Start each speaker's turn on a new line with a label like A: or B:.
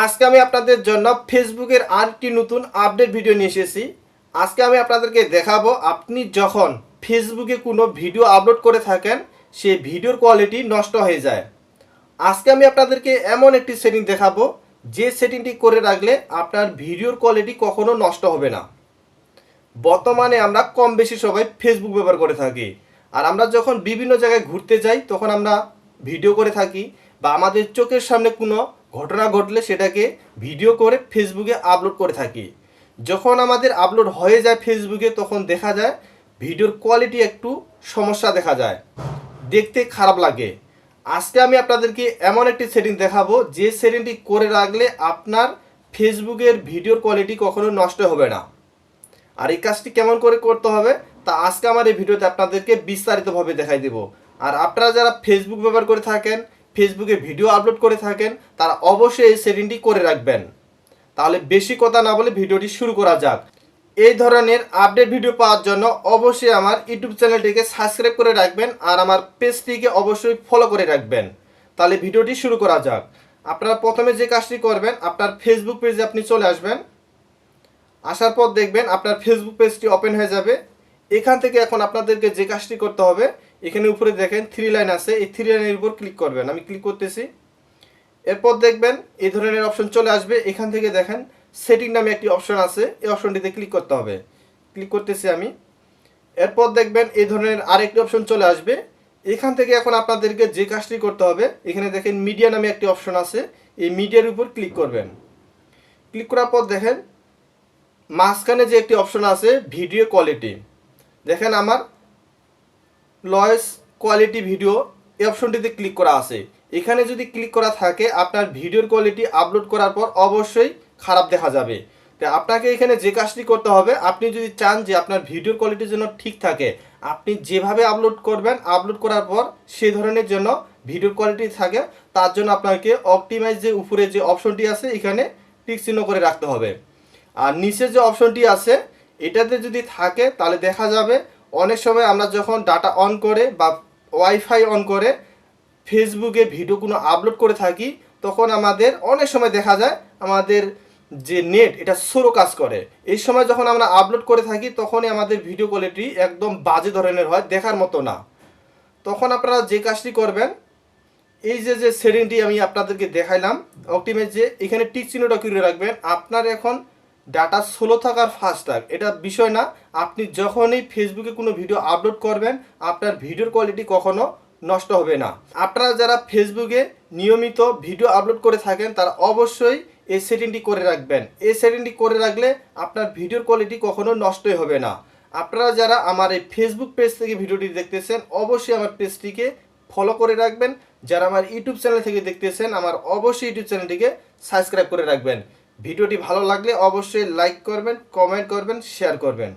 A: আজকে আমি আপনাদের জন্য ফেসবুকের আরেকটি নতুন আপডেট ভিডিও নিয়ে এসেছি। আজকে আমি আপনাদেরকে দেখাবো আপনি যখন ফেসবুকে কোনো ভিডিও আপলোড করে থাকেন সেই ভিডিওর কোয়ালিটি নষ্ট হয়ে যায়। আজকে আমি আপনাদেরকে এমন একটি সেটিং দেখাবো যে সেটিংটি করে রাখলে আপনার ভিডিওর কোয়ালিটি কখনো নষ্ট হবে না। বর্তমানে আমরা কম বেশি সবাই ফেসবুক ব্যবহার করে থাকি, আর আমরা যখন বিভিন্ন জায়গায় ঘুরতে যাই তখন আমরা ভিডিও করে থাকি, বা আমাদের চোখের সামনে কোনো ঘটনা ঘটলে সেটাকে ভিডিও করে ফেসবুকে আপলোড করে থাকি। যখন আমাদের আপলোড হয়ে যায় ফেসবুকে তখন দেখা যায় ভিডিওর কোয়ালিটি একটু সমস্যা দেখা যায়, দেখতে খারাপ লাগে। আজকে আমি আপনাদেরকে এমন একটি সেটিং দেখাবো যে সেটিংটি করে রাখলে আপনার ফেসবুকের ভিডিওর কোয়ালিটি কখনো নষ্ট হবে না। আর এই কাজটি কেমন করে করতে হবে তা আজকে আমার এই ভিডিওতে আপনাদেরকে বিস্তারিতভাবে দেখাই দেব। আর আপনারা যারা ফেসবুক ব্যবহার করে থাকেন, ফেসবুকে ভিডিও আপলোড করে থাকেন, তারা অবশ্যই এই সেটিংটি করে রাখবেন। তাহলে বেশি কথা না বলে ভিডিওটি শুরু করা যাক। এই ধরনের আপডেট ভিডিও পাওয়ার জন্য অবশ্যই আমার ইউটিউব চ্যানেলটিকে সাবস্ক্রাইব করে রাখবেন আর আমার পেজটিকে অবশ্যই ফলো করে রাখবেন। তাহলে ভিডিওটি শুরু করা যাক। আপনারা প্রথমে যে কাজটি করবেন, আপনার ফেসবুক পেজে আপনি চলে আসবেন। আসার পর দেখবেন আপনার ফেসবুক পেজটি ওপেন হয়ে যাবে। এখান থেকে এখন আপনাদেরকে যে কাজটি করতে হবে, এখানে উপরে দেখেন 3 লাইন আছে, এই 3 লাইনের উপর ক্লিক করবেন। আমি ক্লিক করতেছি। এরপর দেখবেন এই ধরনের অপশন চলে আসবে। এখান থেকে দেখেন সেটিং নামে একটি অপশন আছে, এই অপশনটিতে ক্লিক করতে হবে। ক্লিক করতেছি আমি। এরপর দেখবেন এই ধরনের আরেকটি অপশন চলে আসবে। এখান থেকে এখন আপনাদেরকে যে কাজটি করতে হবে, এখানে দেখেন মিডিয়া নামে একটি অপশন আছে, এই মিডিয়ার উপর ক্লিক করবেন। ক্লিক করার পর দেখেন মাঝখানে যে একটি অপশন আছে ভিডিও কোয়ালিটি, দেখেন আমার লয়েস কোয়ালিটি ভিডিও, এই অপশনটিতে ক্লিক করা আছে। এখানে যদি ক্লিক করা থাকে আপনার ভিডিওর কোয়ালিটি আপলোড করার পর অবশ্যই খারাপ দেখা যাবে। তো আপনাকে এখানে যে কাজটি করতে হবে, আপনি যদি চান যে আপনার ভিডিওর কোয়ালিটি যেন ঠিক থাকে, আপনি যেভাবে আপলোড করবেন আপলোড করার পর সেই ধরনের জন্য ভিডিওর কোয়ালিটি থাকে, তার জন্য আপনাকে অপটিমাইজ যে উপরে যে অপশনটি আছে এখানে টিক চিহ্ন করে রাখতে হবে। আর নিচে যে অপশনটি আছে এটাতে যদি থাকে তাহলে দেখা যাবে অনেক সময় আমরা যখন ডাটা অন করে বা ওয়াইফাই অন করে ফেসবুকে ভিডিও কোনো আপলোড করে থাকি, তখন আমাদের অনেক সময় দেখা যায় আমাদের যে নেট এটা স্লো কাজ করে। এই সময় যখন আমরা আপলোড করে থাকি তখনই আমাদের ভিডিও কোয়ালিটি একদম বাজে ধরনের হয়, দেখার মতো না। তখন আপনারা যে কাজটি করবেন, এই যে যে সেটিংটি আমি আপনাদেরকে দেখাইলাম অপটিমাইজ, যে এখানে টিক চিহ্নটা করে রাখবেন। আপনার এখন ডাটা স্লো থাকার ফাস্ট থাক এটা বিষয় না, আপনি যখনই ফেসবুকে কোনো ভিডিও আপলোড করবেন আপনার ভিডিওর কোয়ালিটি কখনো নষ্ট হবে না। আপনারা যারা ফেসবুকে নিয়মিত ভিডিও আপলোড করে থাকেন তারা অবশ্যই এই সেটিংটি করে রাখবেন। এই সেটিংটি করে রাখলে আপনার ভিডিওর কোয়ালিটি কখনো নষ্টই হবে না। আপনারা যারা আমার এই ফেসবুক পেজ থেকে ভিডিওটি দেখতেছেন অবশ্যই আমার পেজটিকে ফলো করে রাখবেন। যারা আমার ইউটিউব চ্যানেল থেকে দেখতেছেন আমার অবশ্যই ইউটিউব চ্যানেলটিকে সাবস্ক্রাইব করে রাখবেন। ভিডিওটি ভালো লাগলে অবশ্যই লাইক করবেন, কমেন্ট করবেন, শেয়ার করবেন।